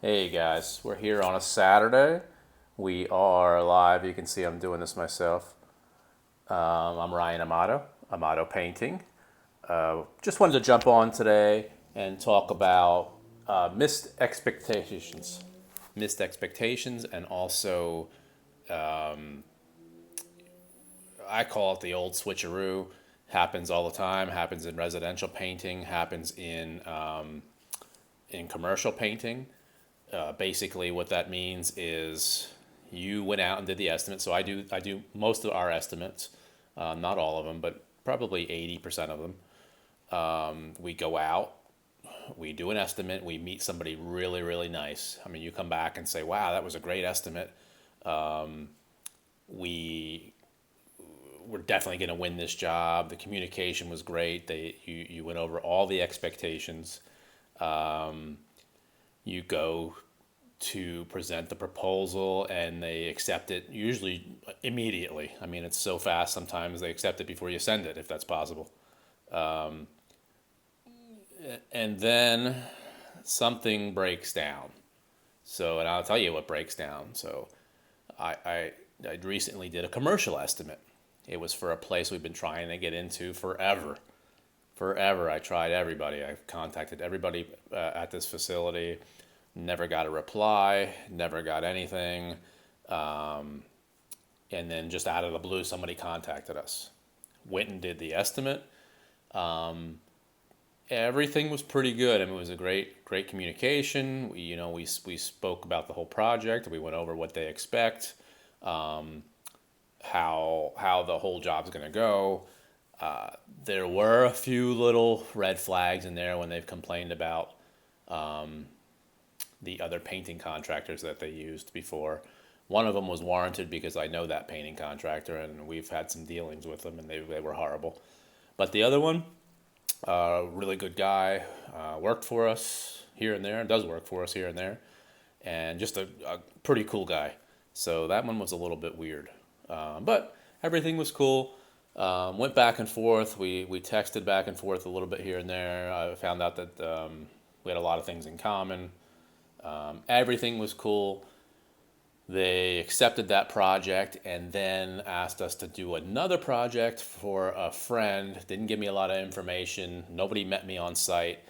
Hey guys, we're here on a Saturday. We are live. You can see I'm doing this myself. I'm Ryan Amato Painting. Just wanted to jump on today and talk about missed expectations, and also I call it the old switcheroo. Happens all the time. Happens in residential painting. Happens in commercial painting. Basically, what that means is you went out and did the estimate. So I do most of our estimates, not all of them, but probably 80% of them. We go out, we do an estimate, we meet somebody really really nice. I mean, you come back and say, "Wow, that was a great estimate. We were definitely going to win this job. The communication was great. You went over all the expectations." You go to present the proposal and they accept it usually immediately. I mean, it's so fast sometimes they accept it before you send it, if that's possible. And then something breaks down. So, and I'll tell you what breaks down. So, I, I, I recently did a commercial estimate. It was for a place we've been trying to get into forever. Forever. I tried everybody. I contacted everybody at this facility. Never got a reply. Never got anything. And then just out of the blue, somebody contacted us. Went and did the estimate. Everything was pretty good. I mean, it was a great communication. We spoke about the whole project. We went over what they expect, how the whole job's going to go. There were a few little red flags in there when they've complained about the other painting contractors that they used before. One of them was warranted because I know that painting contractor and we've had some dealings with them, and they were horrible. But the other one, really good guy, worked for us here and there, does work for us here and there, and just a pretty cool guy. So that one was a little bit weird. But everything was cool. Went back and forth. We texted back and forth a little bit here and there. I found out that we had a lot of things in common. Everything was cool. They accepted that project and then asked us to do another project for a friend. Didn't give me a lot of information. Nobody met me on site.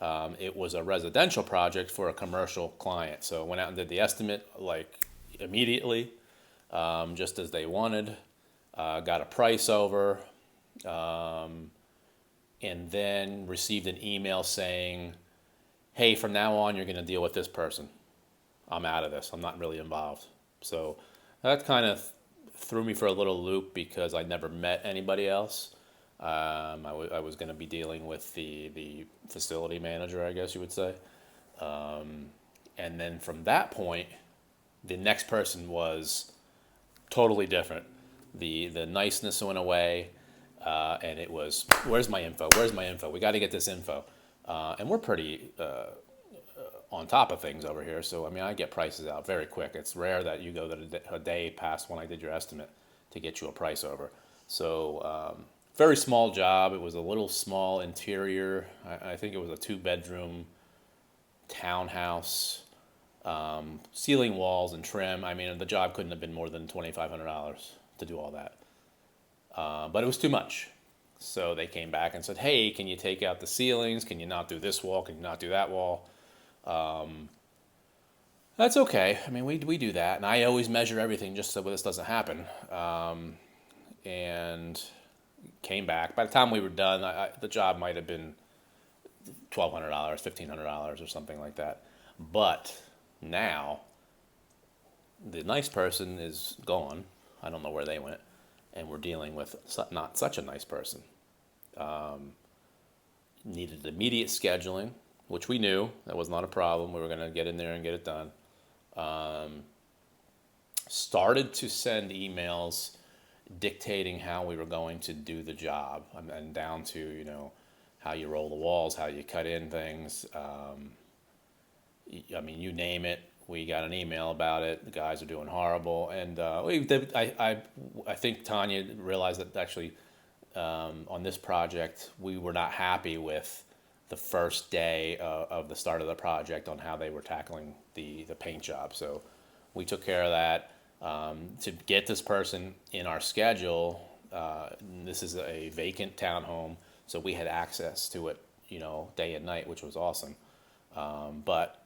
It was a residential project for a commercial client. So I went out and did the estimate like immediately, just as they wanted. Got a price over, and then received an email saying, "Hey, from now on, you're going to deal with this person. I'm out of this. I'm not really involved." So that kind of threw me for a little loop because I never met anybody else. I was going to be dealing with the facility manager, I guess you would say. And then from that point, the next person was totally different. The niceness went away, and it was, "Where's my info? Where's my info? We got to get this info." And we're pretty on top of things over here. So, I mean, I get prices out very quick. It's rare that you go a day past when I did your estimate to get you a price over. So, very small job. It was a little small interior. I think it was a 2-bedroom townhouse, ceiling, walls, and trim. I mean, the job couldn't have been more than $2,500 to do all that. But it was too much. So they came back and said, "Hey, can you take out the ceilings? Can you not do this wall? Can you not do that wall?" That's okay. I mean, we do that, and I always measure everything just so this doesn't happen. And came back. By the time we were done, the job might have been $1,200, $1,500, or something like that. But now the nice person is gone. I don't know where they went, and we're dealing with not such a nice person. Needed immediate scheduling, which we knew that was not a problem. We were going to get in there and get it done. Started to send emails dictating how we were going to do the job, and down to, how you roll the walls, how you cut in things. I mean, you name it. We got an email about it. The guys are doing horrible, and I think Tanya realized that actually, on this project we were not happy with the first day of the start of the project on how they were tackling the paint job. So we took care of that. To get this person in our schedule, this is a vacant townhome, so we had access to it, day and night, which was awesome. But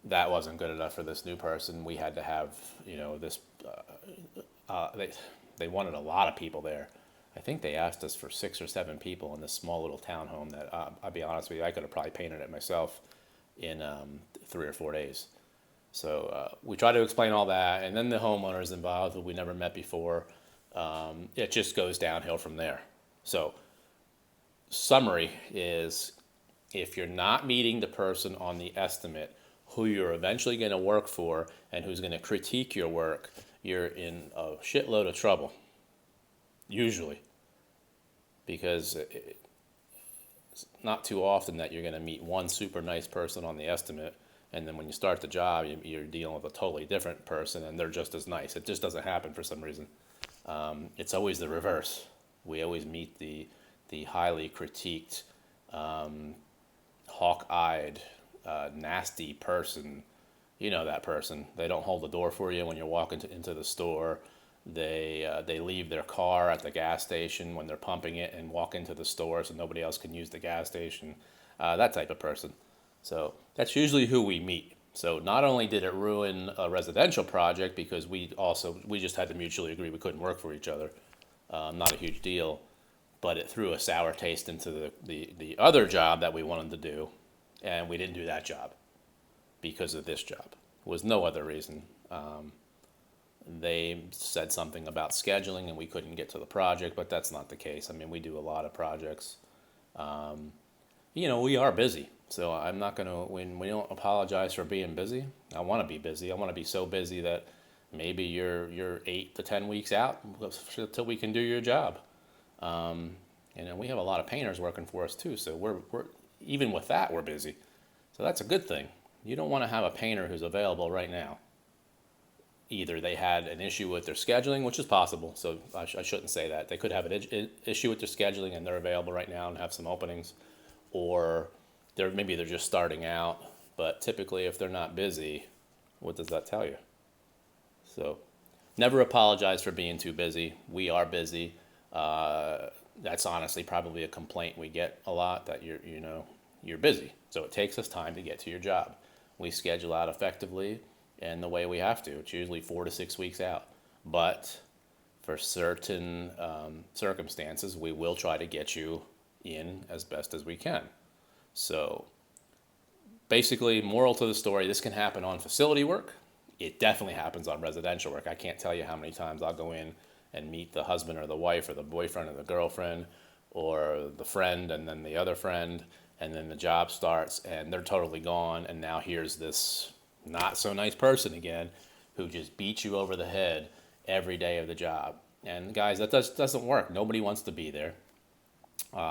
that wasn't good enough for this new person. We had to have, this. They wanted a lot of people there. I think they asked us for 6 or 7 people in this small little townhome that, I'll be honest with you, I could have probably painted it myself in 3 or 4 days. So we tried to explain all that, and then the homeowners involved who we never met before. It just goes downhill from there. So summary is, if you're not meeting the person on the estimate who you're eventually going to work for and who's going to critique your work, you're in a shitload of trouble, usually, because it's not too often that you're going to meet one super nice person on the estimate, and then when you start the job, you're dealing with a totally different person, and they're just as nice. It just doesn't happen for some reason. It's always the reverse. We always meet the highly critiqued, hawk-eyed, nasty person. You know that person. They don't hold the door for you when you're walking into the store. They leave their car at the gas station when they're pumping it and walk into the store so nobody else can use the gas station. That type of person. So that's usually who we meet. So not only did it ruin a residential project because we just had to mutually agree we couldn't work for each other. Not a huge deal, but it threw a sour taste into the other job that we wanted to do, and we didn't do that job because of this job. It was no other reason. They said something about scheduling and we couldn't get to the project, but that's not the case. I mean, we do a lot of projects. We are busy. So I'm not going to, when we don't apologize for being busy, I want to be busy. I want to be so busy that maybe you're 8 to 10 weeks out until we can do your job. We have a lot of painters working for us too. So we're even with that, we're busy. So that's a good thing. You don't want to have a painter who's available right now. Either they had an issue with their scheduling, which is possible, so I shouldn't say that. They could have an issue with their scheduling and they're available right now and have some openings, or maybe they're just starting out. But typically, if they're not busy, what does that tell you? So never apologize for being too busy. We are busy. That's honestly probably a complaint we get a lot, that you're busy. So it takes us time to get to your job. We schedule out effectively and the way we have to. It's usually 4 to 6 weeks out. But for certain circumstances, we will try to get you in as best as we can. So basically, moral to the story, this can happen on facility work. It definitely happens on residential work. I can't tell you how many times I'll go in and meet the husband or the wife or the boyfriend or the girlfriend or the friend and then the other friend, and then the job starts and they're totally gone, and now here's this not so nice person again who just beats you over the head every day of the job. And guys, that doesn't work. Nobody wants to be there.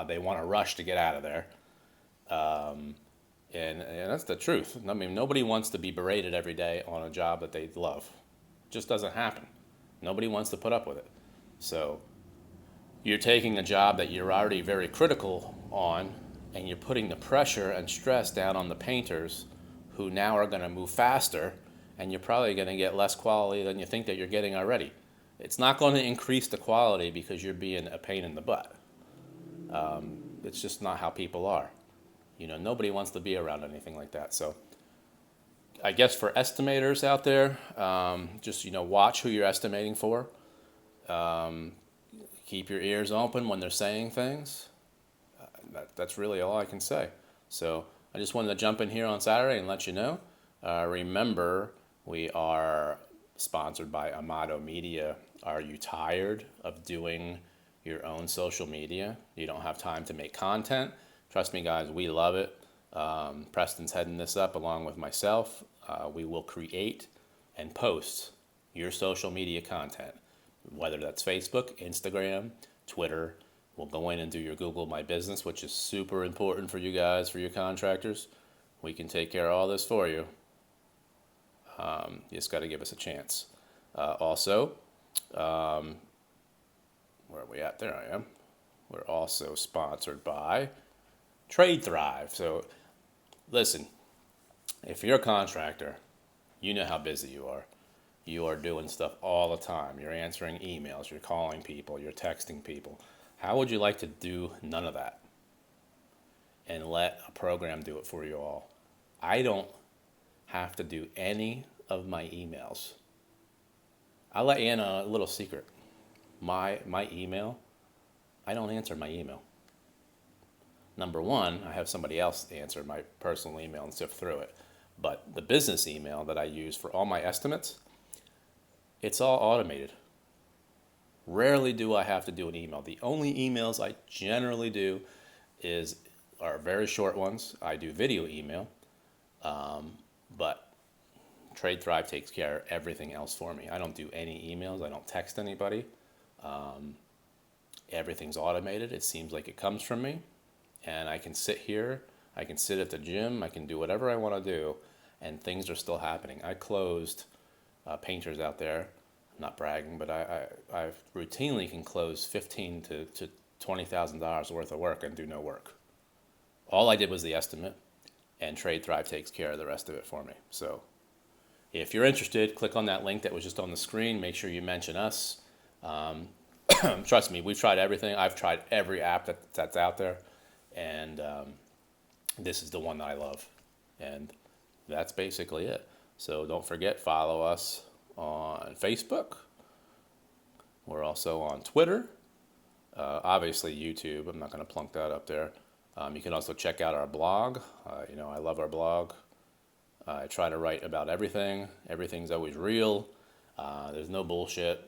They want to rush to get out of there. And that's the truth. I mean, nobody wants to be berated every day on a job that they love. It just doesn't happen. Nobody wants to put up with it. So you're taking a job that you're already very critical on, and you're putting the pressure and stress down on the painters, who now are going to move faster, and you're probably going to get less quality than you think that you're getting already. It's not going to increase the quality because you're being a pain in the butt. It's just not how people are. Nobody wants to be around anything like that. So I guess for estimators out there, just, watch who you're estimating for. Keep your ears open when they're saying things. That's really all I can say. So I just wanted to jump in here on Saturday and let you know. Remember, we are sponsored by Amato Media. Are you tired of doing your own social media? You don't have time to make content? Trust me, guys, we love it. Preston's heading this up along with myself. We will create and post your social media content, whether that's Facebook, Instagram, Twitter. We'll go in and do your Google My Business, which is super important for you guys, for your contractors. We can take care of all this for you. You just got to give us a chance. Also, where are we at? There I am. We're also sponsored by Trade Thrive. So listen, if you're a contractor, you know how busy you are. You are doing stuff all the time. You're answering emails, you're calling people, you're texting people. How would you like to do none of that and let a program do it for you all? I don't have to do any of my emails. I'll let you in a little secret. My email, I don't answer my email. Number one, I have somebody else answer my personal email and sift through it. But the business email that I use for all my estimates, it's all automated. Rarely do I have to do an email. The only emails I generally do are very short ones. I do video email, but Trade Thrive takes care of everything else for me. I don't do any emails. I don't text anybody. Everything's automated. It seems like it comes from me, and I can sit here. I can sit at the gym. I can do whatever I want to do, and things are still happening. I closed painters out there. I'm not bragging, but I routinely can close $15,000 to $20,000 worth of work and do no work. All I did was the estimate, and Trade Thrive takes care of the rest of it for me. So if you're interested, click on that link that was just on the screen. Make sure you mention us. Trust me, we've tried everything. I've tried every app that's out there, and this is the one that I love. And that's basically it. So don't forget, follow us on Facebook. We're also on Twitter. Obviously YouTube. I'm not going to plunk that up there. You can also check out our blog. I love our blog. I try to write about everything. Everything's always real. There's no bullshit.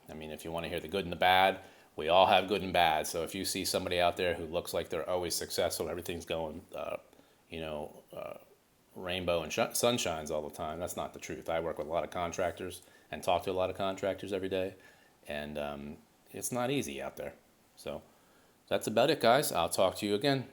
I mean, if you want to hear the good and the bad, we all have good and bad. So if you see somebody out there who looks like they're always successful, everything's going, rainbow and sunshines all the time, that's not the truth. I work with a lot of contractors and talk to a lot of contractors every day, and it's not easy out there. So that's about it, guys. I'll talk to you again.